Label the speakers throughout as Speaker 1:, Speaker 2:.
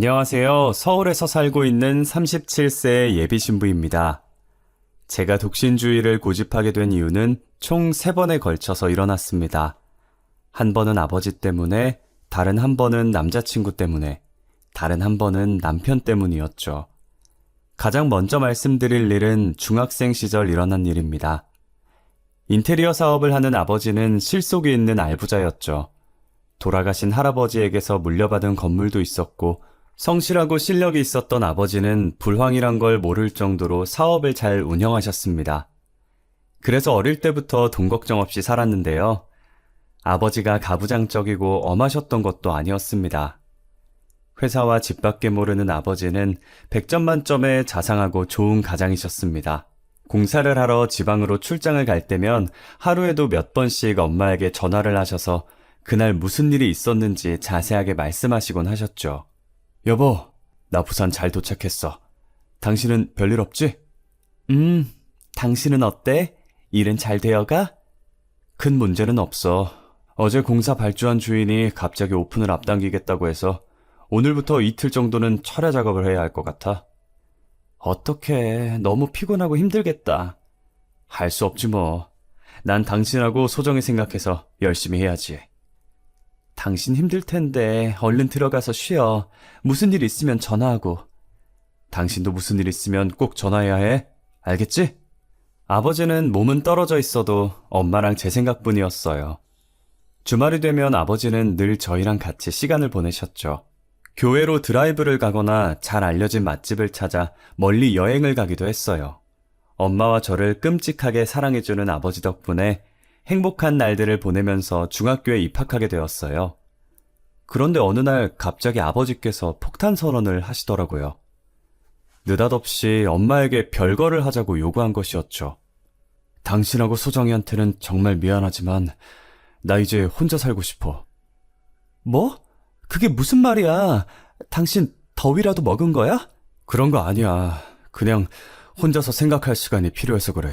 Speaker 1: 안녕하세요. 서울에서 살고 있는 37세 예비 신부입니다. 제가 독신주의를 고집하게 된 이유는 총 3번에 걸쳐서 일어났습니다. 한 번은 아버지 때문에, 다른 한 번은 남자친구 때문에, 다른 한 번은 남편 때문이었죠. 가장 먼저 말씀드릴 일은 중학생 시절 일어난 일입니다. 인테리어 사업을 하는 아버지는 실속이 있는 알부자였죠. 돌아가신 할아버지에게서 물려받은 건물도 있었고, 성실하고 실력이 있었던 아버지는 불황이란 걸 모를 정도로 사업을 잘 운영하셨습니다. 그래서 어릴 때부터 돈 걱정 없이 살았는데요. 아버지가 가부장적이고 엄하셨던 것도 아니었습니다. 회사와 집밖에 모르는 아버지는 100점 만점의 자상하고 좋은 가장이셨습니다. 공사를 하러 지방으로 출장을 갈 때면 하루에도 몇 번씩 엄마에게 전화를 하셔서 그날 무슨 일이 있었는지 자세하게 말씀하시곤 하셨죠. 여보, 나 부산 잘 도착했어. 당신은 별일 없지? 당신은 어때? 일은 잘 되어가? 큰 문제는 없어. 어제 공사 발주한 주인이 갑자기 오픈을 앞당기겠다고 해서 오늘부터 이틀 정도는 철야 작업을 해야 할 것 같아. 어떡해, 너무 피곤하고 힘들겠다. 할 수 없지 뭐. 난 당신하고 소정이 생각해서 열심히 해야지. 당신 힘들 텐데 얼른 들어가서 쉬어. 무슨 일 있으면 전화하고. 당신도 무슨 일 있으면 꼭 전화해야 해. 알겠지? 아버지는 몸은 떨어져 있어도 엄마랑 제 생각뿐이었어요. 주말이 되면 아버지는 늘 저희랑 같이 시간을 보내셨죠. 교회로 드라이브를 가거나 잘 알려진 맛집을 찾아 멀리 여행을 가기도 했어요. 엄마와 저를 끔찍하게 사랑해주는 아버지 덕분에 행복한 날들을 보내면서 중학교에 입학하게 되었어요. 그런데 어느 날 갑자기 아버지께서 폭탄 선언을 하시더라고요. 느닷없이 엄마에게 별거를 하자고 요구한 것이었죠. 당신하고 소정이한테는 정말 미안하지만 나 이제 혼자 살고 싶어. 뭐? 그게 무슨 말이야? 당신 더위라도 먹은 거야? 그런 거 아니야. 그냥 혼자서 생각할 시간이 필요해서 그래.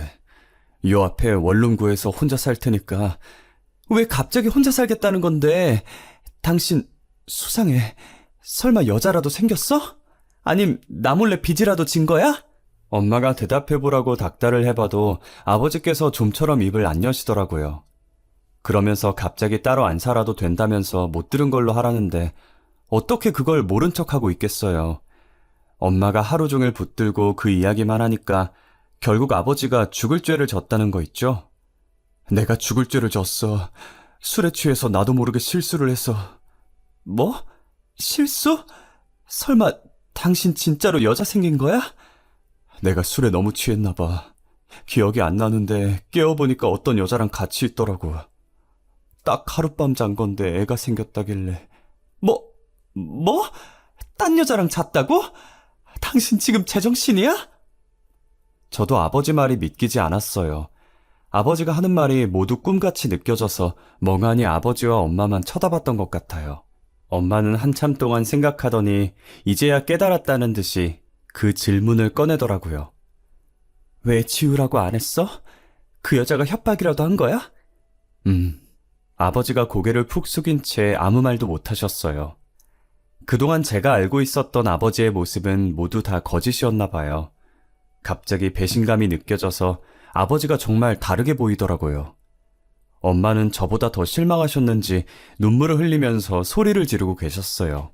Speaker 1: 요 앞에 원룸 구해서 혼자 살 테니까. 왜 갑자기 혼자 살겠다는 건데? 당신 수상해. 설마 여자라도 생겼어? 아님 나 몰래 빚이라도 진 거야? 엄마가 대답해보라고 닥달을 해봐도 아버지께서 좀처럼 입을 안 여시더라고요. 그러면서 갑자기 따로 안 살아도 된다면서 못 들은 걸로 하라는데 어떻게 그걸 모른 척하고 있겠어요. 엄마가 하루 종일 붙들고 그 이야기만 하니까 결국 아버지가 죽을 죄를 졌다는 거 있죠? 내가 죽을 죄를 졌어. 술에 취해서 나도 모르게 실수를 해서. 뭐? 실수? 설마 당신 진짜로 여자 생긴 거야? 내가 술에 너무 취했나 봐. 기억이 안 나는데 깨어보니까 어떤 여자랑 같이 있더라고. 딱 하룻밤 잔 건데 애가 생겼다길래. 뭐? 딴 여자랑 잤다고? 당신 지금 제정신이야? 저도 아버지 말이 믿기지 않았어요. 아버지가 하는 말이 모두 꿈같이 느껴져서 멍하니 아버지와 엄마만 쳐다봤던 것 같아요. 엄마는 한참 동안 생각하더니 이제야 깨달았다는 듯이 그 질문을 꺼내더라고요. 왜 지우라고 안 했어? 그 여자가 협박이라도 한 거야? 아버지가 고개를 푹 숙인 채 아무 말도 못 하셨어요. 그동안 제가 알고 있었던 아버지의 모습은 모두 다 거짓이었나 봐요. 갑자기 배신감이 느껴져서 아버지가 정말 다르게 보이더라고요. 엄마는 저보다 더 실망하셨는지 눈물을 흘리면서 소리를 지르고 계셨어요.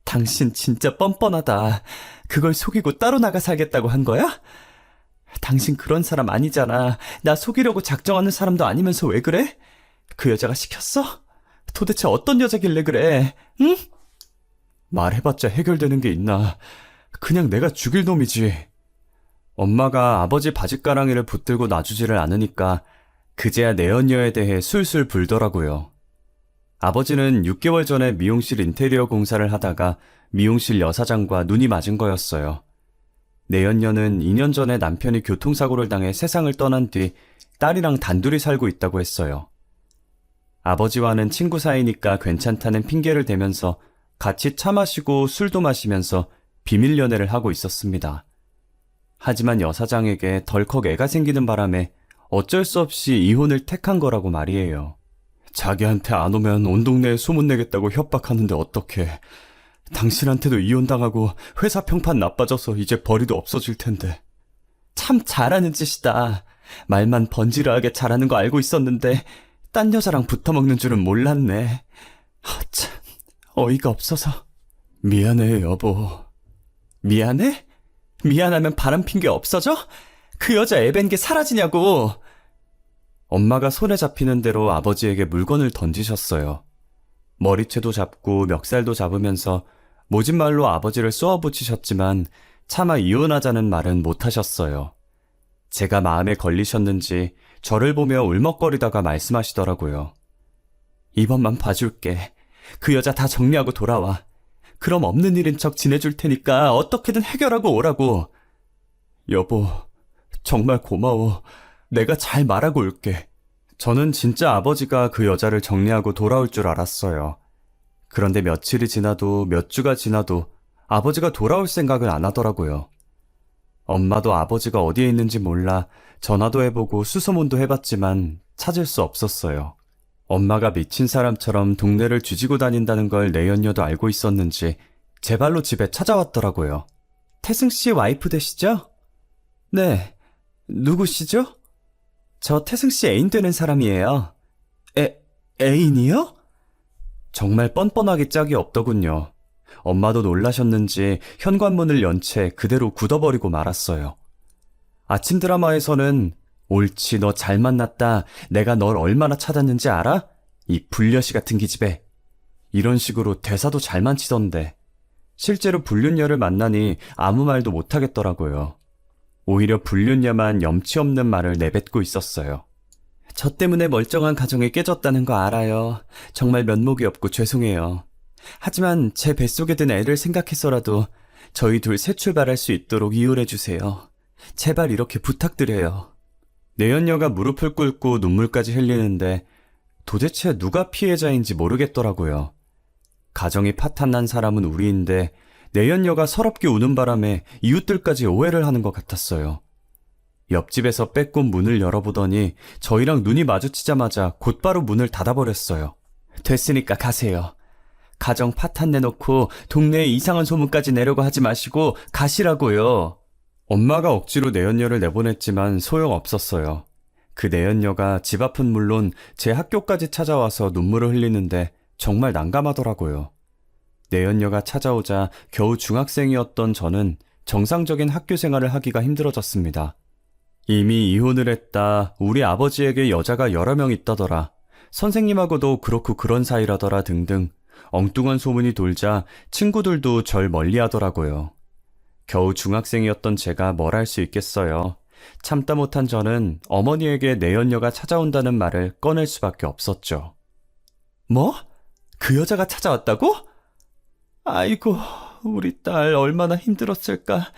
Speaker 1: 당신 진짜 뻔뻔하다. 그걸 속이고 따로 나가 살겠다고 한 거야? 당신 그런 사람 아니잖아. 나 속이려고 작정하는 사람도 아니면서 왜 그래? 그 여자가 시켰어? 도대체 어떤 여자길래 그래? 응? 말해봤자 해결되는 게 있나. 그냥 내가 죽일 놈이지. 엄마가 아버지 바짓가랑이를 붙들고 놔주지를 않으니까 그제야 내연녀에 대해 술술 불더라고요. 아버지는 6개월 전에 미용실 인테리어 공사를 하다가 미용실 여사장과 눈이 맞은 거였어요. 내연녀는 2년 전에 남편이 교통사고를 당해 세상을 떠난 뒤 딸이랑 단둘이 살고 있다고 했어요. 아버지와는 친구 사이니까 괜찮다는 핑계를 대면서 같이 차 마시고 술도 마시면서 비밀 연애를 하고 있었습니다. 하지만 여사장에게 덜컥 애가 생기는 바람에 어쩔 수 없이 이혼을 택한 거라고 말이에요. 자기한테 안 오면 온 동네에 소문내겠다고 협박하는데 어떡해. 당신한테도 이혼당하고 회사 평판 나빠져서 이제 벌이도 없어질 텐데. 참 잘하는 짓이다. 말만 번지르하게 잘하는 거 알고 있었는데 딴 여자랑 붙어먹는 줄은 몰랐네. 참 어이가 없어서. 미안해 여보. 미안해? 미안하면 바람 핀 게 없어져? 그 여자 애밴 게 사라지냐고. 엄마가 손에 잡히는 대로 아버지에게 물건을 던지셨어요. 머리채도 잡고 멱살도 잡으면서 모진 말로 아버지를 쏘아붙이셨지만 차마 이혼하자는 말은 못하셨어요. 제가 마음에 걸리셨는지 저를 보며 울먹거리다가 말씀하시더라고요. 이번만 봐줄게. 그 여자 다 정리하고 돌아와. 그럼 없는 일인 척 지내줄 테니까 어떻게든 해결하고 오라고. 여보, 정말 고마워. 내가 잘 말하고 올게. 저는 진짜 아버지가 그 여자를 정리하고 돌아올 줄 알았어요. 그런데 며칠이 지나도 몇 주가 지나도 아버지가 돌아올 생각을 안 하더라고요. 엄마도 아버지가 어디에 있는지 몰라 전화도 해보고 수소문도 해봤지만 찾을 수 없었어요. 엄마가 미친 사람처럼 동네를 뒤지고 다닌다는 걸 내연녀도 알고 있었는지 제 발로 집에 찾아왔더라고요. 태승 씨 와이프 되시죠? 네. 누구시죠? 저 태승 씨 애인 되는 사람이에요. 애인이요? 정말 뻔뻔하게 짝이 없더군요. 엄마도 놀라셨는지 현관문을 연 채 그대로 굳어버리고 말았어요. 아침 드라마에서는 옳지 너 잘 만났다. 내가 널 얼마나 찾았는지 알아? 이 불려시 같은 기집애. 이런 식으로 대사도 잘만 치던데 실제로 불륜녀를 만나니 아무 말도 못하겠더라고요. 오히려 불륜녀만 염치 없는 말을 내뱉고 있었어요. 저 때문에 멀쩡한 가정이 깨졌다는 거 알아요. 정말 면목이 없고 죄송해요. 하지만 제 뱃속에 든 애를 생각해서라도 저희 둘 새 출발할 수 있도록 이혼해주세요. 제발 이렇게 부탁드려요. 내연녀가 무릎을 꿇고 눈물까지 흘리는데 도대체 누가 피해자인지 모르겠더라고요. 가정이 파탄난 사람은 우리인데 내연녀가 서럽게 우는 바람에 이웃들까지 오해를 하는 것 같았어요. 옆집에서 빼꼼 문을 열어보더니 저희랑 눈이 마주치자마자 곧바로 문을 닫아버렸어요. 됐으니까 가세요. 가정 파탄 내놓고 동네에 이상한 소문까지 내려고 하지 마시고 가시라고요. 엄마가 억지로 내연녀를 내보냈지만 소용없었어요. 그 내연녀가 집 앞은 물론 제 학교까지 찾아와서 눈물을 흘리는데 정말 난감하더라고요. 내연녀가 찾아오자 겨우 중학생이었던 저는 정상적인 학교 생활을 하기가 힘들어졌습니다. 이미 이혼을 했다. 우리 아버지에게 여자가 여러 명 있다더라. 선생님하고도 그렇고 그런 사이라더라 등등 엉뚱한 소문이 돌자 친구들도 절 멀리하더라고요. 겨우 중학생이었던 제가 뭘 할 수 있겠어요. 참다 못한 저는 어머니에게 내연녀가 찾아온다는 말을 꺼낼 수밖에 없었죠. 뭐? 그 여자가 찾아왔다고? 아이고, 우리 딸 얼마나 힘들었을까.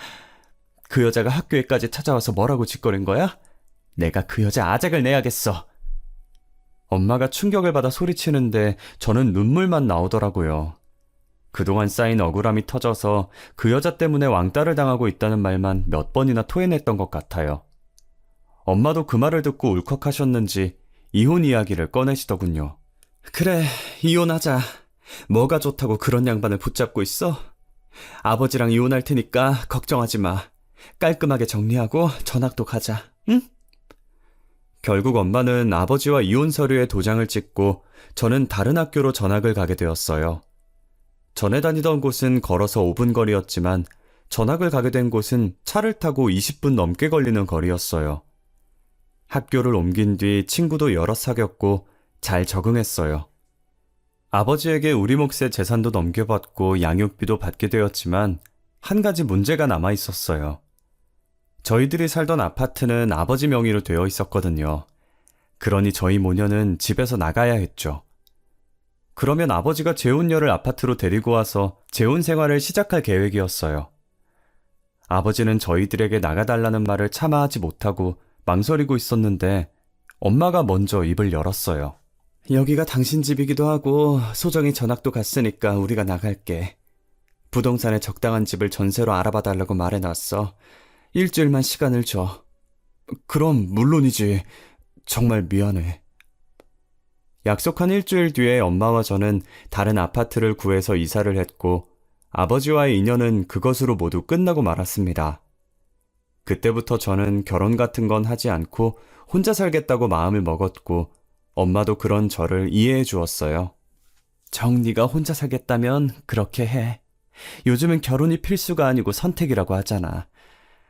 Speaker 1: 그 여자가 학교에까지 찾아와서 뭐라고 짓거린 거야? 내가 그 여자 아작을 내야겠어. 엄마가 충격을 받아 소리치는데 저는 눈물만 나오더라고요. 그동안 쌓인 억울함이 터져서 그 여자 때문에 왕따를 당하고 있다는 말만 몇 번이나 토해냈던 것 같아요. 엄마도 그 말을 듣고 울컥하셨는지 이혼 이야기를 꺼내시더군요. 그래, 이혼하자. 뭐가 좋다고 그런 양반을 붙잡고 있어? 아버지랑 이혼할 테니까 걱정하지 마. 깔끔하게 정리하고 전학도 가자, 응? 결국 엄마는 아버지와 이혼 서류에 도장을 찍고 저는 다른 학교로 전학을 가게 되었어요. 전에 다니던 곳은 걸어서 5분 거리였지만 전학을 가게 된 곳은 차를 타고 20분 넘게 걸리는 거리였어요. 학교를 옮긴 뒤 친구도 여럿 사귀었고 잘 적응했어요. 아버지에게 우리 몫의 재산도 넘겨받고 양육비도 받게 되었지만 한 가지 문제가 남아 있었어요. 저희들이 살던 아파트는 아버지 명의로 되어 있었거든요. 그러니 저희 모녀는 집에서 나가야 했죠. 그러면 아버지가 재혼녀를 아파트로 데리고 와서 재혼 생활을 시작할 계획이었어요. 아버지는 저희들에게 나가달라는 말을 차마 하지 못하고 망설이고 있었는데 엄마가 먼저 입을 열었어요. 여기가 당신 집이기도 하고 소정이 전학도 갔으니까 우리가 나갈게. 부동산에 적당한 집을 전세로 알아봐달라고 말해놨어. 일주일만 시간을 줘. 그럼 물론이지. 정말 미안해. 약속한 일주일 뒤에 엄마와 저는 다른 아파트를 구해서 이사를 했고 아버지와의 인연은 그것으로 모두 끝나고 말았습니다. 그때부터 저는 결혼 같은 건 하지 않고 혼자 살겠다고 마음을 먹었고 엄마도 그런 저를 이해해 주었어요. 정리가 혼자 살겠다면 그렇게 해. 요즘은 결혼이 필수가 아니고 선택이라고 하잖아.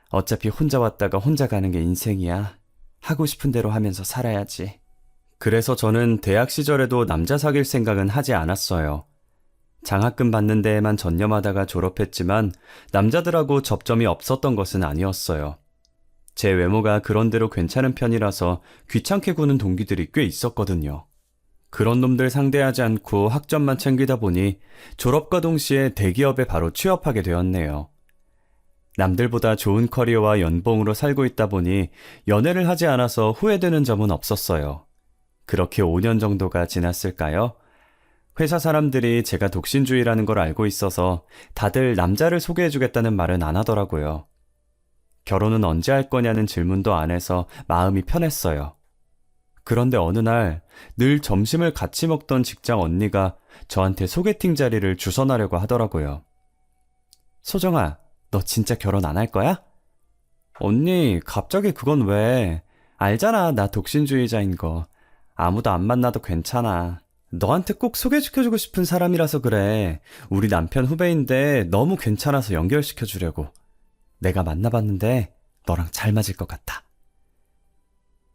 Speaker 1: 어차피 혼자 왔다가 혼자 가는 게 인생이야. 하고 싶은 대로 하면서 살아야지. 그래서 저는 대학 시절에도 남자 사귈 생각은 하지 않았어요. 장학금 받는 데에만 전념하다가 졸업했지만 남자들하고 접점이 없었던 것은 아니었어요. 제 외모가 그런대로 괜찮은 편이라서 귀찮게 구는 동기들이 꽤 있었거든요. 그런 놈들 상대하지 않고 학점만 챙기다 보니 졸업과 동시에 대기업에 바로 취업하게 되었네요. 남들보다 좋은 커리어와 연봉으로 살고 있다 보니 연애를 하지 않아서 후회되는 점은 없었어요. 그렇게 5년 정도가 지났을까요? 회사 사람들이 제가 독신주의라는 걸 알고 있어서 다들 남자를 소개해주겠다는 말은 안 하더라고요. 결혼은 언제 할 거냐는 질문도 안 해서 마음이 편했어요. 그런데 어느 날 늘 점심을 같이 먹던 직장 언니가 저한테 소개팅 자리를 주선하려고 하더라고요. 소정아, 너 진짜 결혼 안 할 거야? 언니, 갑자기 그건 왜? 알잖아, 나 독신주의자인 거. 아무도 안 만나도 괜찮아. 너한테 꼭 소개시켜주고 싶은 사람이라서 그래. 우리 남편 후배인데 너무 괜찮아서 연결시켜주려고. 내가 만나봤는데 너랑 잘 맞을 것 같아.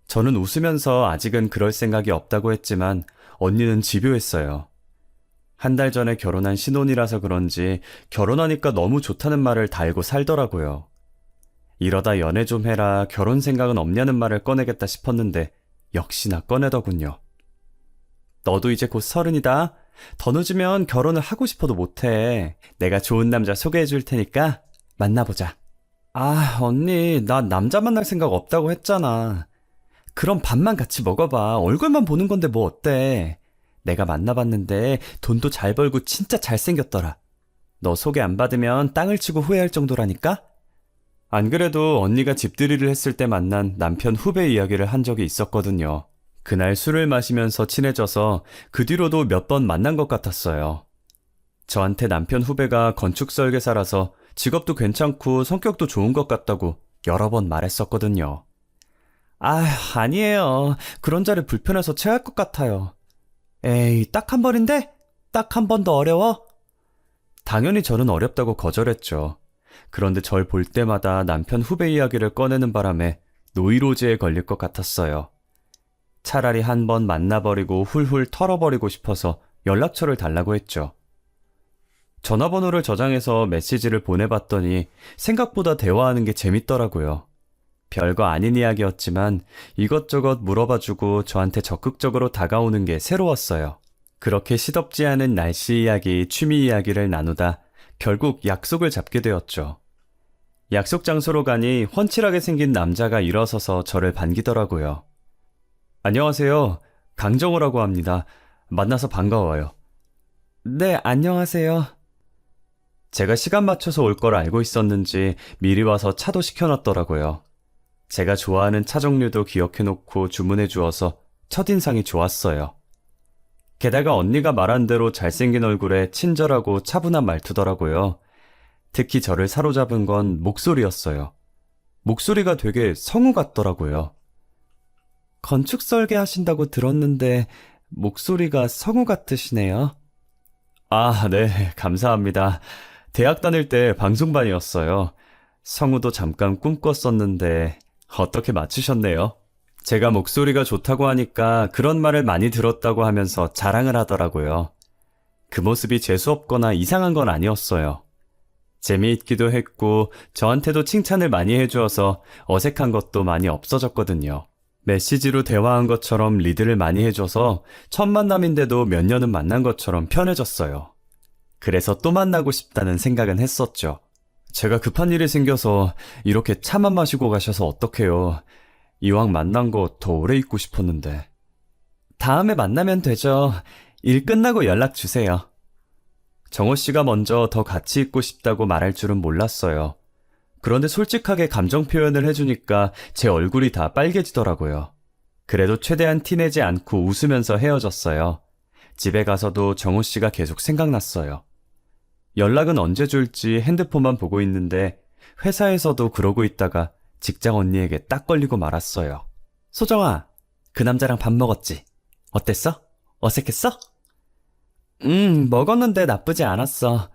Speaker 1: 저는 웃으면서 아직은 그럴 생각이 없다고 했지만 언니는 집요했어요. 한 달 전에 결혼한 신혼이라서 그런지 결혼하니까 너무 좋다는 말을 달고 살더라고요. 이러다 연애 좀 해라, 결혼 생각은 없냐는 말을 꺼내겠다 싶었는데 역시나 꺼내더군요. 너도 이제 곧 30이다. 더 늦으면 결혼을 하고 싶어도 못해. 내가 좋은 남자 소개해 줄 테니까 만나보자. 아, 언니, 나 남자 만날 생각 없다고 했잖아. 그럼 밥만 같이 먹어봐. 얼굴만 보는 건데 뭐 어때? 내가 만나봤는데 돈도 잘 벌고 진짜 잘생겼더라. 너 소개 안 받으면 땅을 치고 후회할 정도라니까? 안 그래도 언니가 집들이를 했을 때 만난 남편 후배 이야기를 한 적이 있었거든요. 그날 술을 마시면서 친해져서 그 뒤로도 몇 번 만난 것 같았어요. 저한테 남편 후배가 건축 설계사라서 직업도 괜찮고 성격도 좋은 것 같다고 여러 번 말했었거든요. 아니에요. 그런 자리 불편해서 체할 것 같아요. 에이, 딱 한 번인데? 딱 한 번 더 어려워? 당연히 저는 어렵다고 거절했죠. 그런데 절 볼 때마다 남편 후배 이야기를 꺼내는 바람에 노이로제에 걸릴 것 같았어요. 차라리 한 번 만나버리고 훌훌 털어버리고 싶어서 연락처를 달라고 했죠. 전화번호를 저장해서 메시지를 보내봤더니 생각보다 대화하는 게 재밌더라고요. 별거 아닌 이야기였지만 이것저것 물어봐주고 저한테 적극적으로 다가오는 게 새로웠어요. 그렇게 시덥지 않은 날씨 이야기, 취미 이야기를 나누다 결국 약속을 잡게 되었죠. 약속 장소로 가니 훤칠하게 생긴 남자가 일어서서 저를 반기더라고요. 안녕하세요. 강정호라고 합니다. 만나서 반가워요. 네, 안녕하세요. 제가 시간 맞춰서 올 걸 알고 있었는지 미리 와서 차도 시켜놨더라고요. 제가 좋아하는 차 종류도 기억해놓고 주문해 주어서 첫인상이 좋았어요. 게다가 언니가 말한 대로 잘생긴 얼굴에 친절하고 차분한 말투더라고요. 특히 저를 사로잡은 건 목소리였어요. 목소리가 되게 성우 같더라고요. 건축 설계 하신다고 들었는데 목소리가 성우 같으시네요. 아, 네, 감사합니다. 대학 다닐 때 방송반이었어요. 성우도 잠깐 꿈꿨었는데 어떻게 맞추셨네요? 제가 목소리가 좋다고 하니까 그런 말을 많이 들었다고 하면서 자랑을 하더라고요. 그 모습이 재수없거나 이상한 건 아니었어요. 재미있기도 했고 저한테도 칭찬을 많이 해주어서 어색한 것도 많이 없어졌거든요. 메시지로 대화한 것처럼 리드를 많이 해줘서 첫 만남인데도 몇 년은 만난 것처럼 편해졌어요. 그래서 또 만나고 싶다는 생각은 했었죠. 제가 급한 일이 생겨서 이렇게 차만 마시고 가셔서 어떡해요. 이왕 만난 거 더 오래 있고 싶었는데. 다음에 만나면 되죠. 일 끝나고 연락 주세요. 정호 씨가 먼저 더 같이 있고 싶다고 말할 줄은 몰랐어요. 그런데 솔직하게 감정 표현을 해주니까 제 얼굴이 다 빨개지더라고요. 그래도 최대한 티내지 않고 웃으면서 헤어졌어요. 집에 가서도 정호 씨가 계속 생각났어요. 연락은 언제 줄지 핸드폰만 보고 있는데 회사에서도 그러고 있다가 직장 언니에게 딱 걸리고 말았어요. 소정아, 그 남자랑 밥 먹었지? 어땠어? 어색했어? 먹었는데 나쁘지 않았어.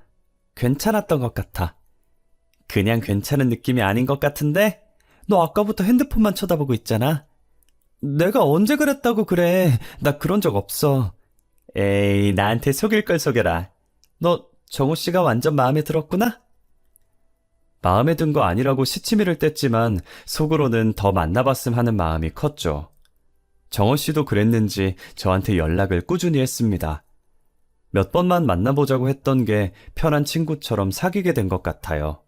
Speaker 1: 괜찮았던 것 같아. 그냥 괜찮은 느낌이 아닌 것 같은데? 너 아까부터 핸드폰만 쳐다보고 있잖아. 내가 언제 그랬다고 그래. 나 그런 적 없어. 에이, 나한테 속일 걸 속여라. 너 정우 씨가 완전 마음에 들었구나? 마음에 든 거 아니라고 시치미를 뗐지만 속으로는 더 만나봤음 하는 마음이 컸죠. 정호 씨도 그랬는지 저한테 연락을 꾸준히 했습니다. 몇 번만 만나보자고 했던 게 편한 친구처럼 사귀게 된 것 같아요.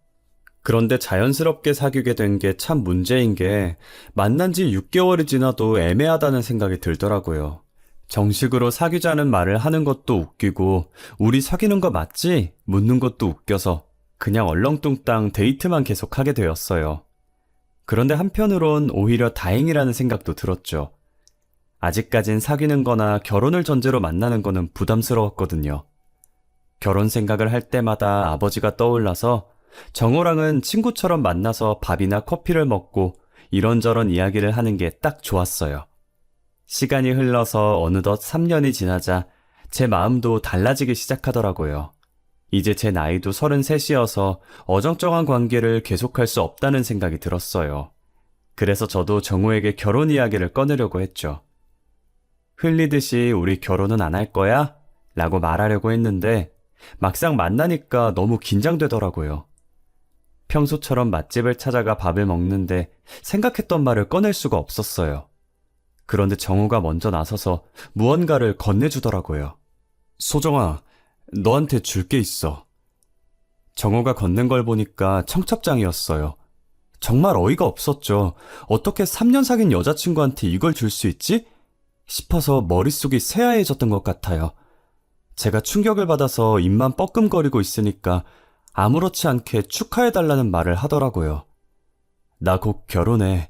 Speaker 1: 그런데 자연스럽게 사귀게 된 게 참 문제인 게 만난 지 6개월이 지나도 애매하다는 생각이 들더라고요. 정식으로 사귀자는 말을 하는 것도 웃기고 우리 사귀는 거 맞지? 묻는 것도 웃겨서 그냥 얼렁뚱땅 데이트만 계속하게 되었어요. 그런데 한편으론 오히려 다행이라는 생각도 들었죠. 아직까진 사귀는 거나 결혼을 전제로 만나는 거는 부담스러웠거든요. 결혼 생각을 할 때마다 아버지가 떠올라서 정호랑은 친구처럼 만나서 밥이나 커피를 먹고 이런저런 이야기를 하는 게 딱 좋았어요. 시간이 흘러서 어느덧 3년이 지나자 제 마음도 달라지기 시작하더라고요. 이제 제 나이도 33이어서 어정쩡한 관계를 계속할 수 없다는 생각이 들었어요. 그래서 저도 정우에게 결혼 이야기를 꺼내려고 했죠. 흘리듯이 우리 결혼은 안 할 거야? 라고 말하려고 했는데 막상 만나니까 너무 긴장되더라고요. 평소처럼 맛집을 찾아가 밥을 먹는데 생각했던 말을 꺼낼 수가 없었어요. 그런데 정우가 먼저 나서서 무언가를 건네주더라고요. 소정아, 너한테 줄 게 있어. 정우가 건넨 걸 보니까 청첩장이었어요. 정말 어이가 없었죠. 어떻게 3년 사귄 여자친구한테 이걸 줄 수 있지? 싶어서 머릿속이 새하얘졌던 것 같아요. 제가 충격을 받아서 입만 뻐끔거리고 있으니까 아무렇지 않게 축하해달라는 말을 하더라고요. 나 곧 결혼해.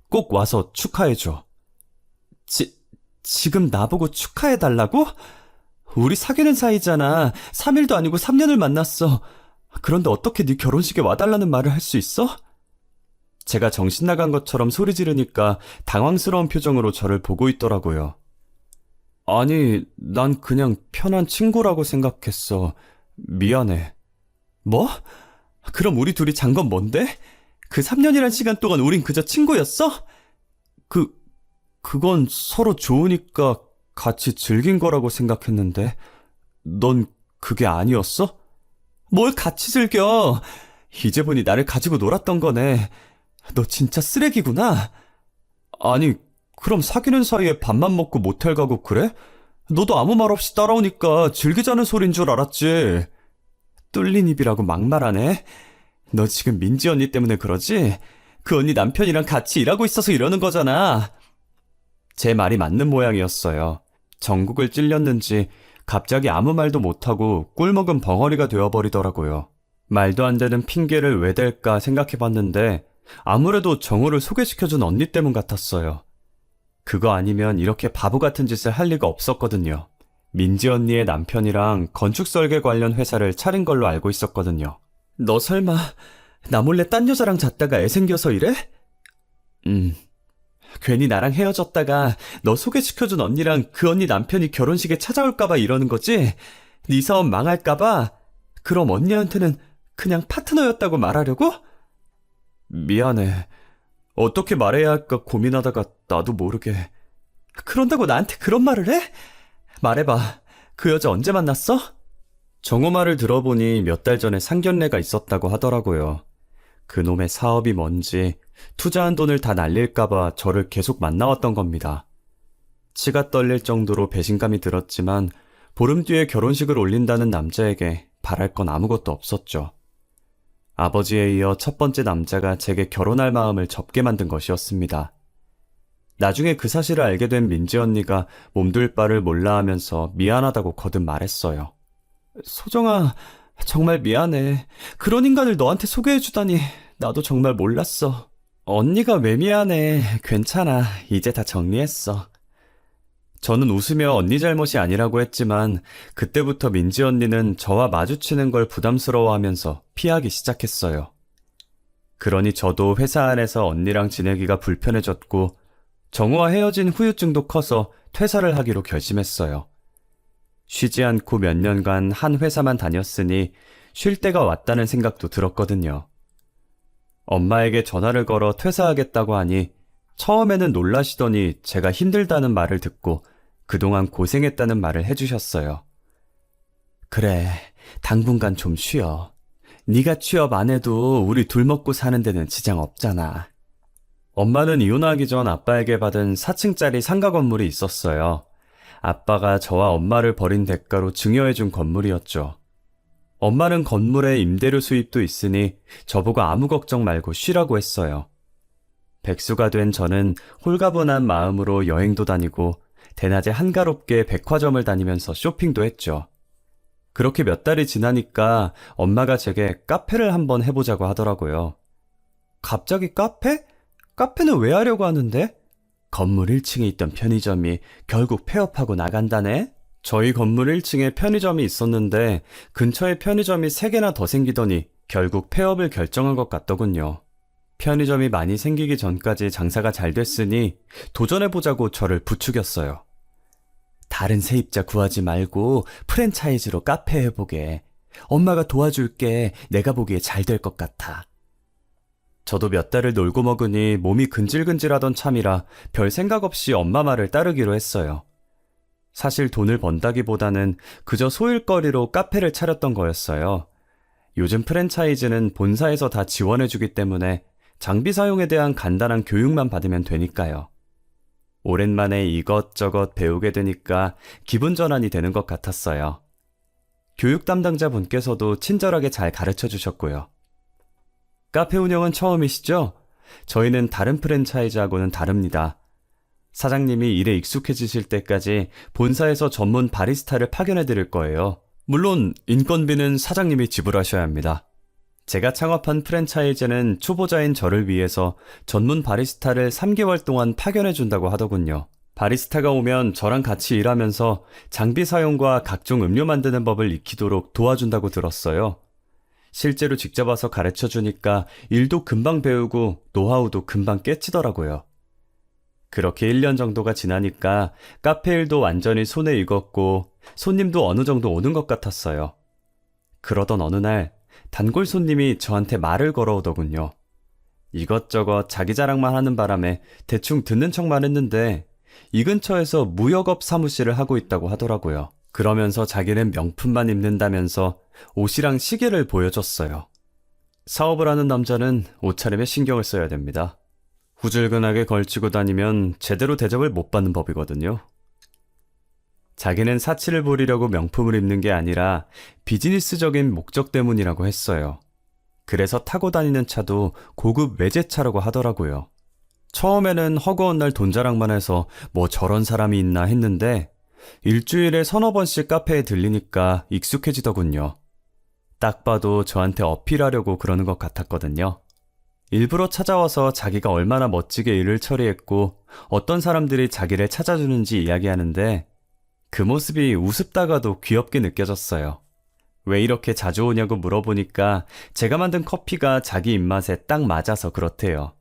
Speaker 1: 꼭 와서 축하해줘. 지금 나보고 축하해달라고? 우리 사귀는 사이잖아. 3일도 아니고 3년을 만났어. 그런데 어떻게 네 결혼식에 와달라는 말을 할 수 있어? 제가 정신 나간 것처럼 소리 지르니까 당황스러운 표정으로 저를 보고 있더라고요. 아니, 난 그냥 편한 친구라고 생각했어. 미안해. 뭐? 그럼 우리 둘이 잔 건 뭔데? 그 3년이란 시간 동안 우린 그저 친구였어? 그건 서로 좋으니까 같이 즐긴 거라고 생각했는데, 넌 그게 아니었어? 뭘 같이 즐겨? 이제 보니 나를 가지고 놀았던 거네. 너 진짜 쓰레기구나. 아니, 그럼 사귀는 사이에 밥만 먹고 모텔 가고 그래? 너도 아무 말 없이 따라오니까 즐기자는 소린 줄 알았지. 뚫린 입이라고 막말하네. 너 지금 민지 언니 때문에 그러지? 그 언니 남편이랑 같이 일하고 있어서 이러는 거잖아. 제 말이 맞는 모양이었어요. 전국을 찔렸는지 갑자기 아무 말도 못하고 꿀먹은 벙어리가 되어버리더라고요. 말도 안 되는 핑계를 왜 댈까 생각해봤는데 아무래도 정우를 소개시켜준 언니 때문 같았어요. 그거 아니면 이렇게 바보 같은 짓을 할 리가 없었거든요. 민지 언니의 남편이랑 건축 설계 관련 회사를 차린 걸로 알고 있었거든요. 너 설마 나 몰래 딴 여자랑 잤다가 애 생겨서 이래? 괜히 나랑 헤어졌다가 너 소개시켜준 언니랑 그 언니 남편이 결혼식에 찾아올까봐 이러는 거지? 네 사업 망할까봐? 그럼 언니한테는 그냥 파트너였다고 말하려고? 미안해. 어떻게 말해야 할까 고민하다가 나도 모르게. 그런다고 나한테 그런 말을 해? 말해봐. 그 여자 언제 만났어? 정호 말을 들어보니 몇 달 전에 상견례가 있었다고 하더라고요. 그놈의 사업이 뭔지 투자한 돈을 다 날릴까봐 저를 계속 만나왔던 겁니다. 치가 떨릴 정도로 배신감이 들었지만 보름 뒤에 결혼식을 올린다는 남자에게 바랄 건 아무것도 없었죠. 아버지에 이어 첫 번째 남자가 제게 결혼할 마음을 접게 만든 것이었습니다. 나중에 그 사실을 알게 된 민지 언니가 몸둘 바를 몰라 하면서 미안하다고 거듭 말했어요. 소정아, 정말 미안해. 그런 인간을 너한테 소개해주다니 나도 정말 몰랐어. 언니가 왜 미안해. 괜찮아. 이제 다 정리했어. 저는 웃으며 언니 잘못이 아니라고 했지만 그때부터 민지 언니는 저와 마주치는 걸 부담스러워하면서 피하기 시작했어요. 그러니 저도 회사 안에서 언니랑 지내기가 불편해졌고 정우와 헤어진 후유증도 커서 퇴사를 하기로 결심했어요. 쉬지 않고 몇 년간 한 회사만 다녔으니 쉴 때가 왔다는 생각도 들었거든요. 엄마에게 전화를 걸어 퇴사하겠다고 하니 처음에는 놀라시더니 제가 힘들다는 말을 듣고 그동안 고생했다는 말을 해주셨어요. 그래, 당분간 좀 쉬어. 네가 취업 안 해도 우리 둘 먹고 사는 데는 지장 없잖아. 엄마는 이혼하기 전 아빠에게 받은 4층짜리 상가 건물이 있었어요. 아빠가 저와 엄마를 버린 대가로 증여해준 건물이었죠. 엄마는 건물에 임대료 수입도 있으니 저보고 아무 걱정 말고 쉬라고 했어요. 백수가 된 저는 홀가분한 마음으로 여행도 다니고 대낮에 한가롭게 백화점을 다니면서 쇼핑도 했죠. 그렇게 몇 달이 지나니까 엄마가 제게 카페를 한번 해보자고 하더라고요. 갑자기 카페? 카페는 왜 하려고 하는데? 건물 1층에 있던 편의점이 결국 폐업하고 나간다네? 저희 건물 1층에 편의점이 있었는데 근처에 편의점이 3개나 더 생기더니 결국 폐업을 결정한 것 같더군요. 편의점이 많이 생기기 전까지 장사가 잘 됐으니 도전해보자고 저를 부추겼어요. 다른 세입자 구하지 말고 프랜차이즈로 카페 해보게. 엄마가 도와줄게. 내가 보기에 잘 될 것 같아. 저도 몇 달을 놀고 먹으니 몸이 근질근질하던 참이라 별 생각 없이 엄마 말을 따르기로 했어요. 사실 돈을 번다기보다는 그저 소일거리로 카페를 차렸던 거였어요. 요즘 프랜차이즈는 본사에서 다 지원해주기 때문에 장비 사용에 대한 간단한 교육만 받으면 되니까요. 오랜만에 이것저것 배우게 되니까 기분 전환이 되는 것 같았어요. 교육 담당자분께서도 친절하게 잘 가르쳐 주셨고요. 카페 운영은 처음이시죠? 저희는 다른 프랜차이즈하고는 다릅니다. 사장님이 일에 익숙해지실 때까지 본사에서 전문 바리스타를 파견해 드릴 거예요. 물론 인건비는 사장님이 지불하셔야 합니다. 제가 창업한 프랜차이즈는 초보자인 저를 위해서 전문 바리스타를 3개월 동안 파견해 준다고 하더군요. 바리스타가 오면 저랑 같이 일하면서 장비 사용과 각종 음료 만드는 법을 익히도록 도와준다고 들었어요. 실제로 직접 와서 가르쳐 주니까 일도 금방 배우고 노하우도 금방 깨치더라고요. 그렇게 1년 정도가 지나니까 카페 일도 완전히 손에 익었고 손님도 어느 정도 오는 것 같았어요. 그러던 어느 날 단골 손님이 저한테 말을 걸어오더군요. 이것저것 자기 자랑만 하는 바람에 대충 듣는 척만 했는데 이 근처에서 무역업 사무실을 하고 있다고 하더라고요. 그러면서 자기는 명품만 입는다면서 옷이랑 시계를 보여줬어요. 사업을 하는 남자는 옷차림에 신경을 써야 됩니다. 후줄근하게 걸치고 다니면 제대로 대접을 못 받는 법이거든요. 자기는 사치를 부리려고 명품을 입는 게 아니라 비즈니스적인 목적 때문이라고 했어요. 그래서 타고 다니는 차도 고급 외제차라고 하더라고요. 처음에는 허구한 날 돈 자랑만 해서 뭐 저런 사람이 있나 했는데 일주일에 서너 번씩 카페에 들리니까 익숙해지더군요. 딱 봐도 저한테 어필하려고 그러는 것 같았거든요. 일부러 찾아와서 자기가 얼마나 멋지게 일을 처리했고 어떤 사람들이 자기를 찾아주는지 이야기하는데 그 모습이 우습다가도 귀엽게 느껴졌어요. 왜 이렇게 자주 오냐고 물어보니까 제가 만든 커피가 자기 입맛에 딱 맞아서 그렇대요.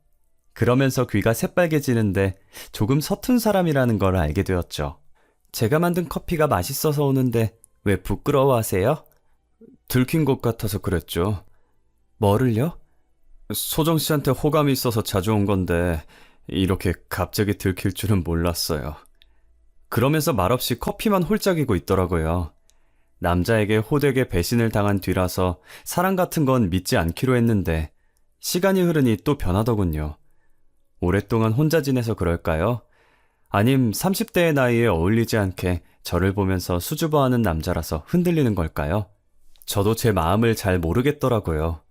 Speaker 1: 그러면서 귀가 새빨개지는데 조금 서툰 사람이라는 걸 알게 되었죠. 제가 만든 커피가 맛있어서 오는데 왜 부끄러워하세요? 들킨 것 같아서 그랬죠. 뭐를요? 소정 씨한테 호감이 있어서 자주 온 건데 이렇게 갑자기 들킬 줄은 몰랐어요. 그러면서 말없이 커피만 홀짝이고 있더라고요. 남자에게 호되게 배신을 당한 뒤라서 사랑 같은 건 믿지 않기로 했는데 시간이 흐르니 또 변하더군요. 오랫동안 혼자 지내서 그럴까요? 아님 30대의 나이에 어울리지 않게 저를 보면서 수줍어하는 남자라서 흔들리는 걸까요? 저도 제 마음을 잘 모르겠더라고요.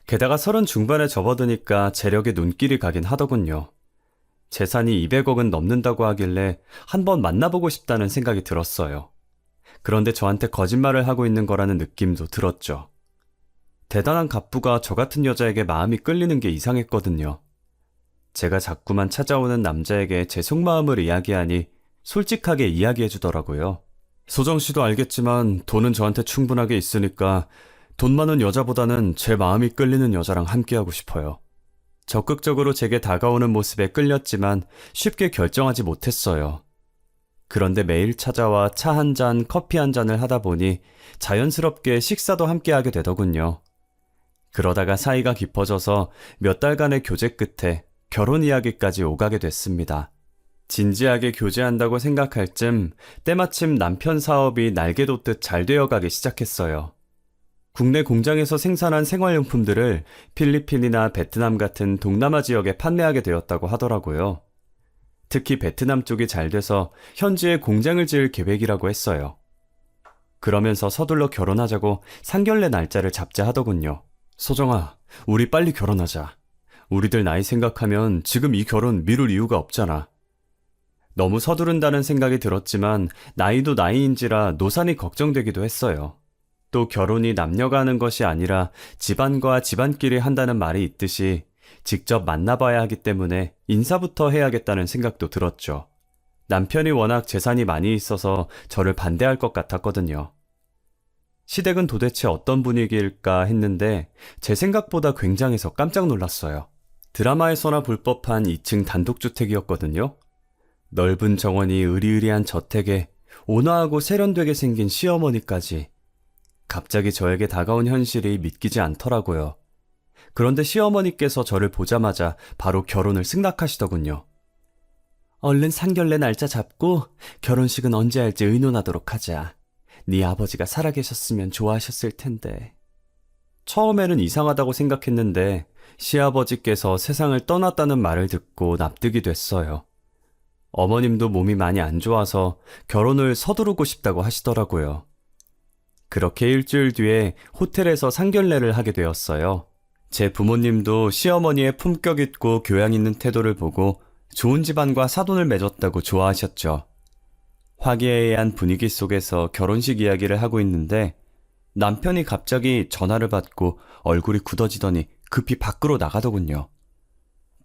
Speaker 1: 게다가 30 중반에 접어드니까 재력에 눈길이 가긴 하더군요. 재산이 200억은 넘는다고 하길래 한번 만나보고 싶다는 생각이 들었어요. 그런데 저한테 거짓말을 하고 있는 거라는 느낌도 들었죠. 대단한 갑부가 저 같은 여자에게 마음이 끌리는 게 이상했거든요. 제가 자꾸만 찾아오는 남자에게 제 속마음을 이야기하니 솔직하게 이야기해 주더라고요. 소정 씨도 알겠지만 돈은 저한테 충분하게 있으니까 돈 많은 여자보다는 제 마음이 끌리는 여자랑 함께하고 싶어요. 적극적으로 제게 다가오는 모습에 끌렸지만 쉽게 결정하지 못했어요. 그런데 매일 찾아와 차 한 잔, 커피 한 잔을 하다 보니 자연스럽게 식사도 함께하게 되더군요. 그러다가 사이가 깊어져서 몇 달간의 교제 끝에 결혼 이야기까지 오가게 됐습니다. 진지하게 교제한다고 생각할 즈음 때마침 남편 사업이 날개 돋듯 잘 되어가기 시작했어요. 국내 공장에서 생산한 생활용품들을 필리핀이나 베트남 같은 동남아 지역에 판매하게 되었다고 하더라고요. 특히 베트남 쪽이 잘 돼서 현지에 공장을 지을 계획이라고 했어요. 그러면서 서둘러 결혼하자고 상견례 날짜를 잡자 하더군요. 소정아, 우리 빨리 결혼하자. 우리들 나이 생각하면 지금 이 결혼 미룰 이유가 없잖아. 너무 서두른다는 생각이 들었지만 나이도 나이인지라 노산이 걱정되기도 했어요. 또 결혼이 남녀가 하는 것이 아니라 집안과 집안끼리 한다는 말이 있듯이 직접 만나봐야 하기 때문에 인사부터 해야겠다는 생각도 들었죠. 남편이 워낙 재산이 많이 있어서 저를 반대할 것 같았거든요. 시댁은 도대체 어떤 분위기일까 했는데 제 생각보다 굉장해서 깜짝 놀랐어요. 드라마에서나 볼 법한 2층 단독주택이었거든요. 넓은 정원이 으리으리한 저택에 온화하고 세련되게 생긴 시어머니까지. 갑자기 저에게 다가온 현실이 믿기지 않더라고요. 그런데 시어머니께서 저를 보자마자 바로 결혼을 승낙하시더군요. 얼른 상견례 날짜 잡고 결혼식은 언제 할지 의논하도록 하자. 네 아버지가 살아계셨으면 좋아하셨을 텐데. 처음에는 이상하다고 생각했는데 시아버지께서 세상을 떠났다는 말을 듣고 납득이 됐어요. 어머님도 몸이 많이 안 좋아서 결혼을 서두르고 싶다고 하시더라고요. 그렇게 일주일 뒤에 호텔에서 상견례를 하게 되었어요. 제 부모님도 시어머니의 품격 있고 교양 있는 태도를 보고 좋은 집안과 사돈을 맺었다고 좋아하셨죠. 화기애애한 분위기 속에서 결혼식 이야기를 하고 있는데 남편이 갑자기 전화를 받고 얼굴이 굳어지더니 급히 밖으로 나가더군요.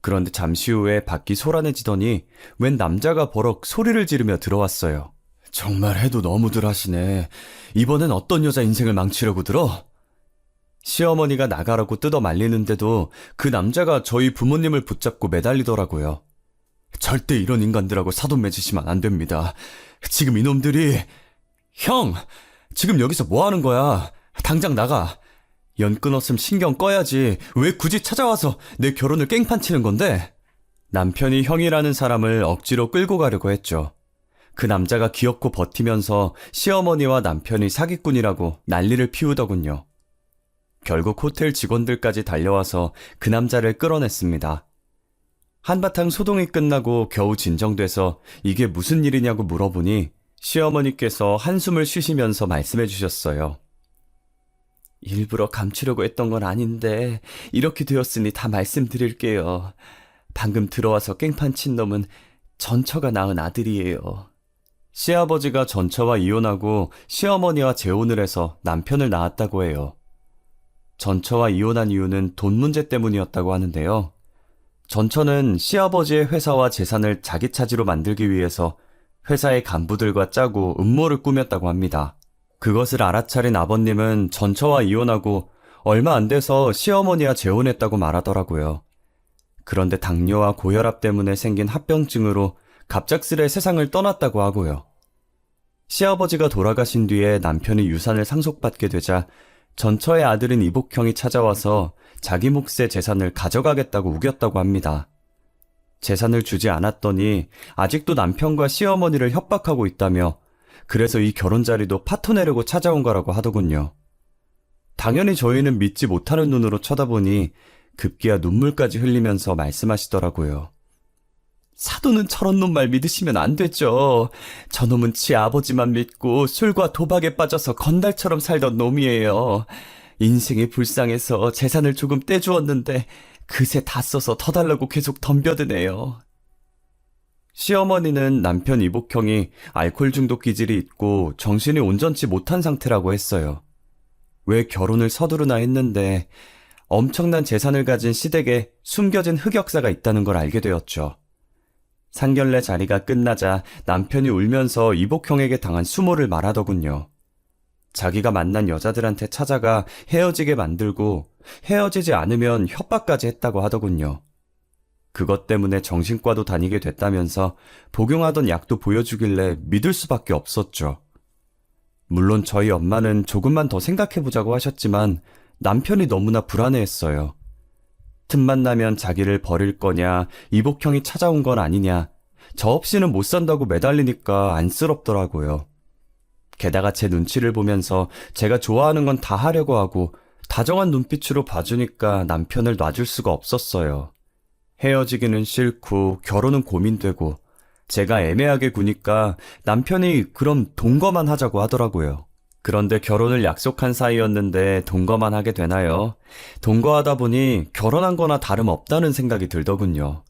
Speaker 1: 그런데 잠시 후에 밖이 소란해지더니 웬 남자가 버럭 소리를 지르며 들어왔어요. 정말 해도 너무들 하시네. 이번엔 어떤 여자 인생을 망치려고 들어? 시어머니가 나가라고 뜯어 말리는데도 그 남자가 저희 부모님을 붙잡고 매달리더라고요. 절대 이런 인간들하고 사돈 맺으시면 안 됩니다. 지금 이놈들이... 형! 지금 여기서 뭐 하는 거야? 당장 나가. 연 끊었음 신경 꺼야지. 왜 굳이 찾아와서 내 결혼을 깽판 치는 건데? 남편이 형이라는 사람을 억지로 끌고 가려고 했죠. 그 남자가 귀엽고 버티면서 시어머니와 남편이 사기꾼이라고 난리를 피우더군요. 결국 호텔 직원들까지 달려와서 그 남자를 끌어냈습니다. 한바탕 소동이 끝나고 겨우 진정돼서 이게 무슨 일이냐고 물어보니 시어머니께서 한숨을 쉬시면서 말씀해 주셨어요. 일부러 감추려고 했던 건 아닌데 이렇게 되었으니 다 말씀드릴게요. 방금 들어와서 깽판 친 놈은 전처가 낳은 아들이에요. 시아버지가 전처와 이혼하고 시어머니와 재혼을 해서 남편을 낳았다고 해요. 전처와 이혼한 이유는 돈 문제 때문이었다고 하는데요. 전처는 시아버지의 회사와 재산을 자기 차지로 만들기 위해서 회사의 간부들과 짜고 음모를 꾸몄다고 합니다. 그것을 알아차린 아버님은 전처와 이혼하고 얼마 안 돼서 시어머니와 재혼했다고 말하더라고요. 그런데 당뇨와 고혈압 때문에 생긴 합병증으로 갑작스레 세상을 떠났다고 하고요. 시아버지가 돌아가신 뒤에 남편이 유산을 상속받게 되자 전처의 아들인 이복형이 찾아와서 자기 몫의 재산을 가져가겠다고 우겼다고 합니다. 재산을 주지 않았더니 아직도 남편과 시어머니를 협박하고 있다며 그래서 이 결혼 자리도 파토내려고 찾아온 거라고 하더군요. 당연히 저희는 믿지 못하는 눈으로 쳐다보니 급기야 눈물까지 흘리면서 말씀하시더라고요. 사돈은 저런 놈 말 믿으시면 안 되죠. 저놈은 지 아버지만 믿고 술과 도박에 빠져서 건달처럼 살던 놈이에요. 인생이 불쌍해서 재산을 조금 떼주었는데 그새 다 써서 더 달라고 계속 덤벼드네요. 시어머니는 남편 이복형이 알코올 중독 기질이 있고 정신이 온전치 못한 상태라고 했어요. 왜 결혼을 서두르나 했는데 엄청난 재산을 가진 시댁에 숨겨진 흑역사가 있다는 걸 알게 되었죠. 상견례 자리가 끝나자 남편이 울면서 이복형에게 당한 수모를 말하더군요. 자기가 만난 여자들한테 찾아가 헤어지게 만들고 헤어지지 않으면 협박까지 했다고 하더군요. 그것 때문에 정신과도 다니게 됐다면서 복용하던 약도 보여주길래 믿을 수밖에 없었죠. 물론 저희 엄마는 조금만 더 생각해보자고 하셨지만 남편이 너무나 불안해했어요. 틈만 나면 자기를 버릴 거냐, 이복형이 찾아온 건 아니냐, 저 없이는 못 산다고 매달리니까 안쓰럽더라고요. 게다가 제 눈치를 보면서 제가 좋아하는 건 다 하려고 하고 다정한 눈빛으로 봐주니까 남편을 놔줄 수가 없었어요. 헤어지기는 싫고 결혼은 고민되고 제가 애매하게 구니까 남편이 그럼 동거만 하자고 하더라고요. 그런데 결혼을 약속한 사이였는데 동거만 하게 되나요? 동거하다 보니 결혼한 거나 다름없다는 생각이 들더군요.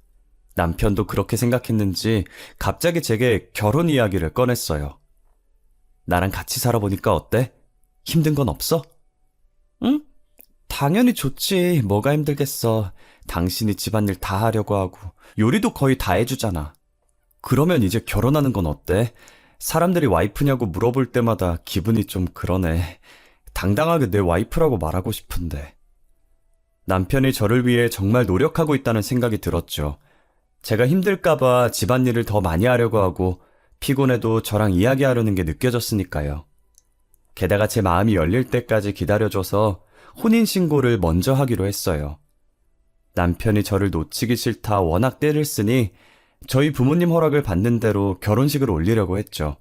Speaker 1: 남편도 그렇게 생각했는지 갑자기 제게 결혼 이야기를 꺼냈어요. 나랑 같이 살아보니까 어때? 힘든 건 없어? 응? 당연히 좋지. 뭐가 힘들겠어. 당신이 집안일 다 하려고 하고 요리도 거의 다 해주잖아. 그러면 이제 결혼하는 건 어때? 사람들이 와이프냐고 물어볼 때마다 기분이 좀 그러네. 당당하게 내 와이프라고 말하고 싶은데. 남편이 저를 위해 정말 노력하고 있다는 생각이 들었죠. 제가 힘들까봐 집안일을 더 많이 하려고 하고 피곤해도 저랑 이야기하려는 게 느껴졌으니까요. 게다가 제 마음이 열릴 때까지 기다려줘서 혼인신고를 먼저 하기로 했어요. 남편이 저를 놓치기 싫다 워낙 때를 쓰니 저희 부모님 허락을 받는 대로 결혼식을 올리려고 했죠.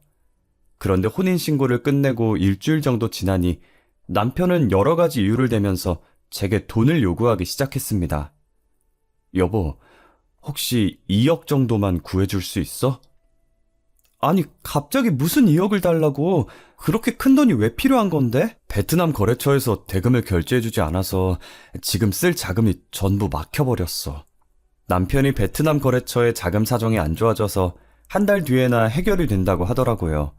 Speaker 1: 그런데 혼인신고를 끝내고 일주일 정도 지나니 남편은 여러 가지 이유를 대면서 제게 돈을 요구하기 시작했습니다. 여보, 혹시 2억 정도만 구해줄 수 있어? 아니, 갑자기 무슨 2억을 달라고? 그렇게 큰 돈이 왜 필요한 건데? 베트남 거래처에서 대금을 결제해주지 않아서 지금 쓸 자금이 전부 막혀버렸어. 남편이 베트남 거래처의 자금 사정이 안 좋아져서 한 달 뒤에나 해결이 된다고 하더라고요.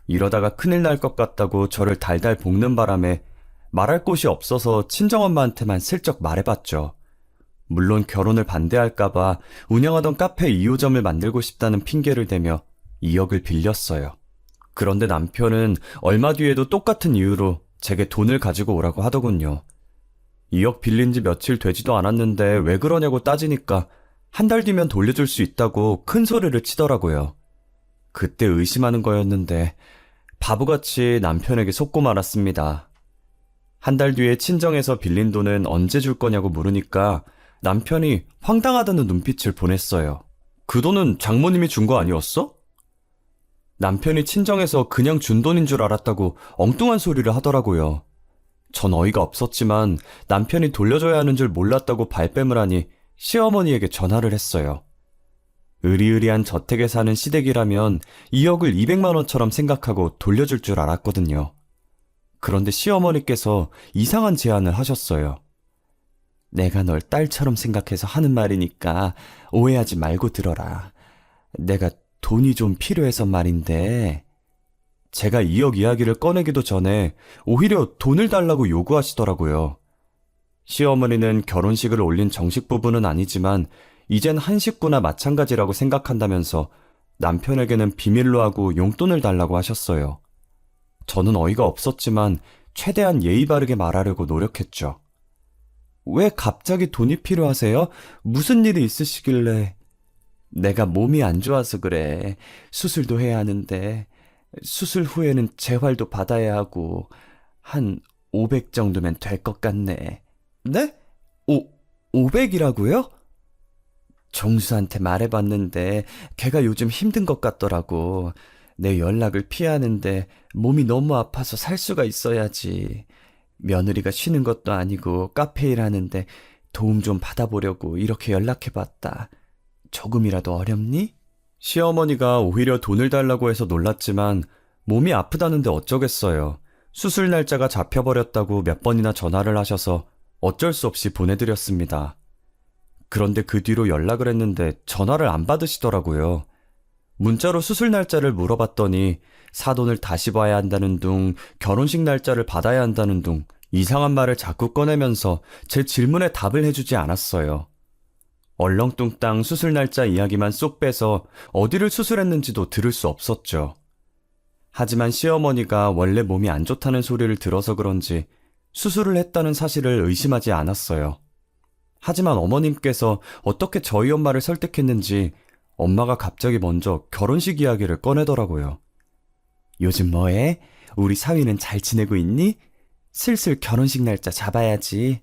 Speaker 1: 이러다가 큰일 날 것 같다고 저를 달달 볶는 바람에 말할 곳이 없어서 친정엄마한테만 슬쩍 말해봤죠. 물론 결혼을 반대할까봐 운영하던 카페 2호점을 만들고 싶다는 핑계를 대며 2억을 빌렸어요. 그런데 남편은 얼마 뒤에도 똑같은 이유로 제게 돈을 가지고 오라고 하더군요. 2억 빌린 지 며칠 되지도 않았는데 왜 그러냐고 따지니까 한 달 뒤면 돌려줄 수 있다고 큰 소리를 치더라고요. 그때 의심하는 거였는데 바보같이 남편에게 속고 말았습니다. 한 달 뒤에 친정에서 빌린 돈은 언제 줄 거냐고 물으니까 남편이 황당하다는 눈빛을 보냈어요. 그 돈은 장모님이 준 거 아니었어? 남편이 친정에서 그냥 준 돈인 줄 알았다고 엉뚱한 소리를 하더라고요. 전 어이가 없었지만 남편이 돌려줘야 하는 줄 몰랐다고 발뺌을 하니 시어머니에게 전화를 했어요. 으리으리한 저택에 사는 시댁이라면 2억을 200만 원처럼 생각하고 돌려줄 줄 알았거든요. 그런데 시어머니께서 이상한 제안을 하셨어요. 내가 널 딸처럼 생각해서 하는 말이니까 오해하지 말고 들어라. 내가 돈이 좀 필요해서 말인데. 제가 2억 이야기를 꺼내기도 전에 오히려 돈을 달라고 요구하시더라고요. 시어머니는 결혼식을 올린 정식 부부는 아니지만 이젠 한 식구나 마찬가지라고 생각한다면서 남편에게는 비밀로 하고 용돈을 달라고 하셨어요. 저는 어이가 없었지만 최대한 예의 바르게 말하려고 노력했죠. 왜 갑자기 돈이 필요하세요? 무슨 일이 있으시길래? 내가 몸이 안 좋아서 그래. 수술도 해야 하는데 수술 후에는 재활도 받아야 하고 한 500 정도면 될 것 같네. 네? 500이라고요? 정수한테 말해봤는데 걔가 요즘 힘든 것 같더라고. 내 연락을 피하는데 몸이 너무 아파서 살 수가 있어야지. 며느리가 쉬는 것도 아니고 카페 일하는데 도움 좀 받아보려고 이렇게 연락해봤다. 조금이라도 어렵니? 시어머니가 오히려 돈을 달라고 해서 놀랐지만 몸이 아프다는데 어쩌겠어요. 수술 날짜가 잡혀버렸다고 몇 번이나 전화를 하셔서 어쩔 수 없이 보내드렸습니다. 그런데 그 뒤로 연락을 했는데 전화를 안 받으시더라고요. 문자로 수술 날짜를 물어봤더니 사돈을 다시 봐야 한다는 둥, 결혼식 날짜를 받아야 한다는 둥 이상한 말을 자꾸 꺼내면서 제 질문에 답을 해주지 않았어요. 얼렁뚱땅 수술 날짜 이야기만 쏙 빼서 어디를 수술했는지도 들을 수 없었죠. 하지만 시어머니가 원래 몸이 안 좋다는 소리를 들어서 그런지 수술을 했다는 사실을 의심하지 않았어요. 하지만 어머님께서 어떻게 저희 엄마를 설득했는지 엄마가 갑자기 먼저 결혼식 이야기를 꺼내더라고요. 요즘 뭐해? 우리 사위는 잘 지내고 있니? 슬슬 결혼식 날짜 잡아야지.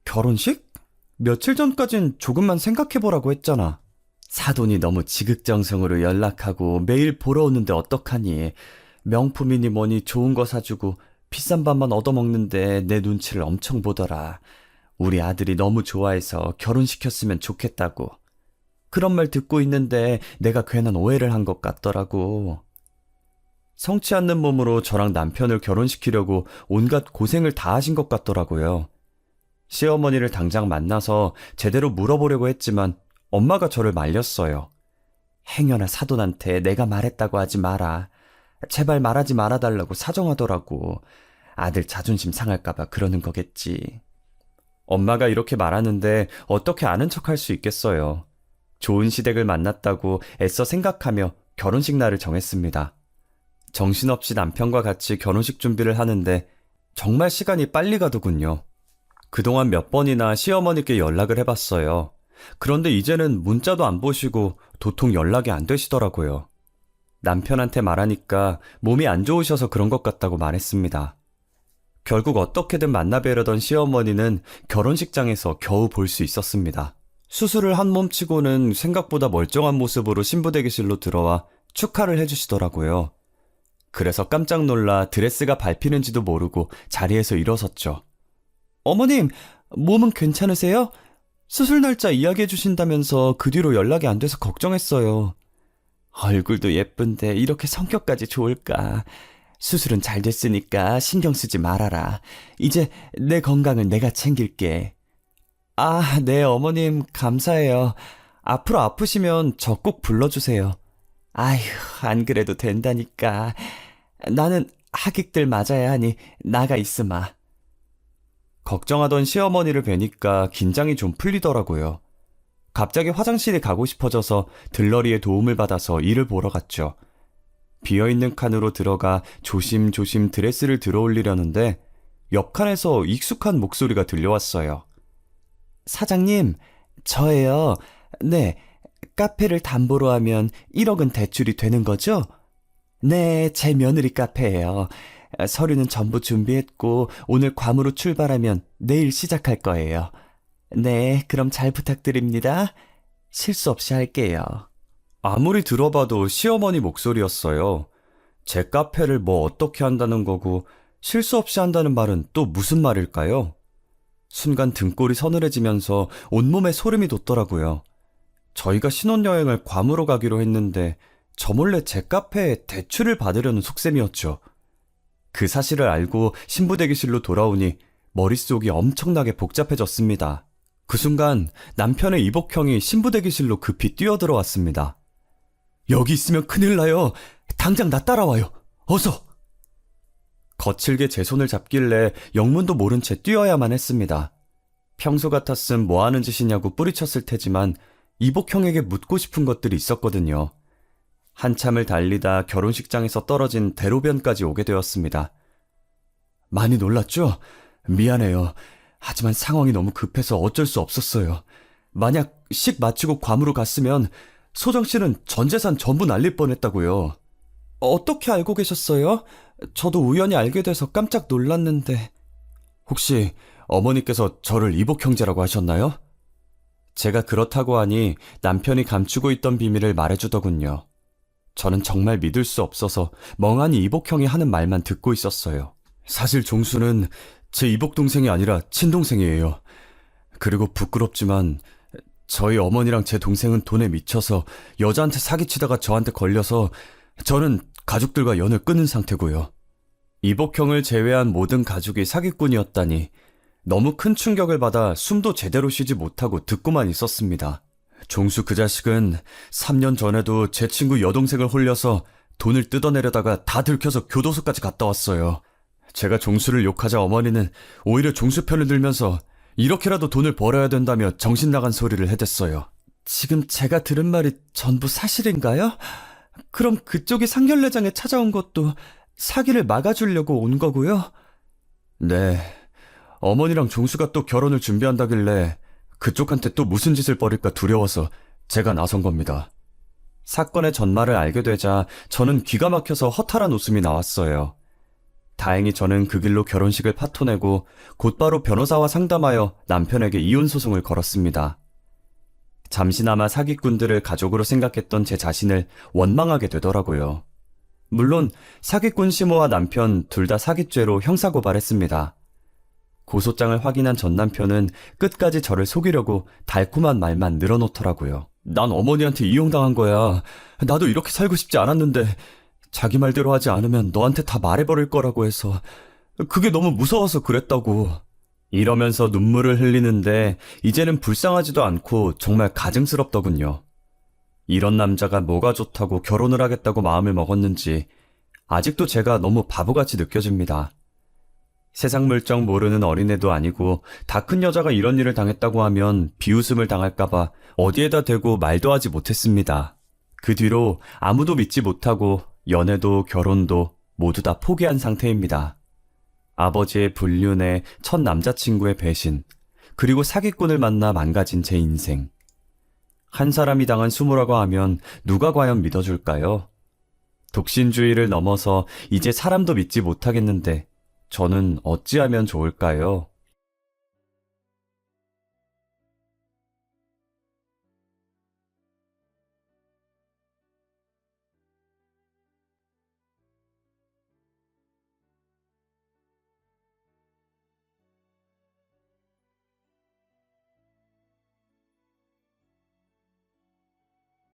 Speaker 1: 결혼식? 며칠 전까진 조금만 생각해보라고 했잖아. 사돈이 너무 지극정성으로 연락하고 매일 보러 오는데 어떡하니. 명품이니 뭐니 좋은 거 사주고 비싼 밥만 얻어먹는데 내 눈치를 엄청 보더라. 우리 아들이 너무 좋아해서 결혼시켰으면 좋겠다고. 그런 말 듣고 있는데 내가 괜한 오해를 한 것 같더라고. 성치 않는 몸으로 저랑 남편을 결혼시키려고 온갖 고생을 다 하신 것 같더라고요. 시어머니를 당장 만나서 제대로 물어보려고 했지만 엄마가 저를 말렸어요. 행여나 사돈한테 내가 말했다고 하지 마라. 제발 말하지 말아달라고 사정하더라고. 아들 자존심 상할까봐 그러는 거겠지. 엄마가 이렇게 말하는데 어떻게 아는 척할 수 있겠어요. 좋은 시댁을 만났다고 애써 생각하며 결혼식 날을 정했습니다. 정신없이 남편과 같이 결혼식 준비를 하는데 정말 시간이 빨리 가더군요. 그동안 몇 번이나 시어머니께 연락을 해봤어요. 그런데 이제는 문자도 안 보시고 도통 연락이 안 되시더라고요. 남편한테 말하니까 몸이 안 좋으셔서 그런 것 같다고 말했습니다. 결국 어떻게든 만나뵈려던 시어머니는 결혼식장에서 겨우 볼 수 있었습니다. 수술을 한 몸치고는 생각보다 멀쩡한 모습으로 신부대기실로 들어와 축하를 해주시더라고요. 그래서 깜짝 놀라 드레스가 밟히는지도 모르고 자리에서 일어섰죠. 어머님, 몸은 괜찮으세요? 수술 날짜 이야기해 주신다면서 그 뒤로 연락이 안 돼서 걱정했어요. 얼굴도 예쁜데 이렇게 성격까지 좋을까? 수술은 잘 됐으니까 신경 쓰지 말아라. 이제 내 건강은 내가 챙길게. 아, 네, 어머님, 감사해요. 앞으로 아프시면 저 꼭 불러주세요. 아휴, 안 그래도 된다니까. 나는 하객들 맞아야 하니 나가 있으마. 걱정하던 시어머니를 뵈니까 긴장이 좀 풀리더라고요. 갑자기 화장실에 가고 싶어져서 들러리의 도움을 받아서 일을 보러 갔죠. 비어있는 칸으로 들어가 조심조심 드레스를 들어올리려는데 옆 칸에서 익숙한 목소리가 들려왔어요. 사장님, 저예요. 네, 카페를 담보로 하면 1억은 대출이 되는 거죠? 네, 제 며느리 카페예요. 서류는 전부 준비했고 오늘 괌으로 출발하면 내일 시작할 거예요. 네, 그럼 잘 부탁드립니다. 실수 없이 할게요. 아무리 들어봐도 시어머니 목소리였어요. 제 카페를 뭐 어떻게 한다는 거고 실수 없이 한다는 말은 또 무슨 말일까요? 순간 등골이 서늘해지면서 온몸에 소름이 돋더라고요. 저희가 신혼여행을 괌으로 가기로 했는데 저 몰래 제 카페에 대출을 받으려는 속셈이었죠. 그 사실을 알고 신부대기실로 돌아오니 머릿속이 엄청나게 복잡해졌습니다. 그 순간 남편의 이복형이 신부대기실로 급히 뛰어들어왔습니다. 여기 있으면 큰일 나요. 당장 나 따라와요. 어서! 거칠게 제 손을 잡길래 영문도 모른 채 뛰어야만 했습니다. 평소 같았음 뭐 하는 짓이냐고 뿌리쳤을 테지만 이복형에게 묻고 싶은 것들이 있었거든요. 한참을 달리다 결혼식장에서 떨어진 대로변까지 오게 되었습니다. 많이 놀랐죠? 미안해요. 하지만 상황이 너무 급해서 어쩔 수 없었어요. 만약 식 마치고 괌으로 갔으면 소정 씨는 전 재산 전부 날릴 뻔했다고요. 어떻게 알고 계셨어요? 저도 우연히 알게 돼서 깜짝 놀랐는데. 혹시 어머니께서 저를 이복 형제라고 하셨나요? 제가 그렇다고 하니 남편이 감추고 있던 비밀을 말해주더군요. 저는 정말 믿을 수 없어서 멍하니 이복형이 하는 말만 듣고 있었어요. 사실 종수는 제 이복 동생이 아니라 친동생이에요. 그리고 부끄럽지만 저희 어머니랑 제 동생은 돈에 미쳐서 여자한테 사기치다가 저한테 걸려서 저는 가족들과 연을 끊은 상태고요. 이복형을 제외한 모든 가족이 사기꾼이었다니 너무 큰 충격을 받아 숨도 제대로 쉬지 못하고 듣고만 있었습니다. 종수 그 자식은 3년 전에도 제 친구 여동생을 홀려서 돈을 뜯어내려다가 다 들켜서 교도소까지 갔다 왔어요. 제가 종수를 욕하자 어머니는 오히려 종수 편을 들면서 이렇게라도 돈을 벌어야 된다며 정신 나간 소리를 해댔어요. 지금 제가 들은 말이 전부 사실인가요? 그럼 그쪽이 상견례장에 찾아온 것도 사기를 막아주려고 온 거고요? 네. 어머니랑 종수가 또 결혼을 준비한다길래 그쪽한테 또 무슨 짓을 벌일까 두려워서 제가 나선 겁니다. 사건의 전말을 알게 되자 저는 기가 막혀서 허탈한 웃음이 나왔어요. 다행히 저는 그 길로 결혼식을 파토내고 곧바로 변호사와 상담하여 남편에게 이혼 소송을 걸었습니다. 잠시나마 사기꾼들을 가족으로 생각했던 제 자신을 원망하게 되더라고요. 물론 사기꾼 시모와 남편 둘 다 사기죄로 형사고발했습니다. 고소장을 확인한 전 남편은 끝까지 저를 속이려고 달콤한 말만 늘어놓더라고요. 난 어머니한테 이용당한 거야. 나도 이렇게 살고 싶지 않았는데 자기 말대로 하지 않으면 너한테 다 말해버릴 거라고 해서 그게 너무 무서워서 그랬다고. 이러면서 눈물을 흘리는데 이제는 불쌍하지도 않고 정말 가증스럽더군요. 이런 남자가 뭐가 좋다고 결혼을 하겠다고 마음을 먹었는지 아직도 제가 너무 바보같이 느껴집니다. 세상 물정 모르는 어린애도 아니고 다 큰 여자가 이런 일을 당했다고 하면 비웃음을 당할까봐 어디에다 대고 말도 하지 못했습니다. 그 뒤로 아무도 믿지 못하고 연애도 결혼도 모두 다 포기한 상태입니다. 아버지의 불륜에 첫 남자친구의 배신, 그리고 사기꾼을 만나 망가진 제 인생. 한 사람이 당한 수모라고 하면 누가 과연 믿어줄까요? 독신주의를 넘어서 이제 사람도 믿지 못하겠는데 저는 어찌하면 좋을까요?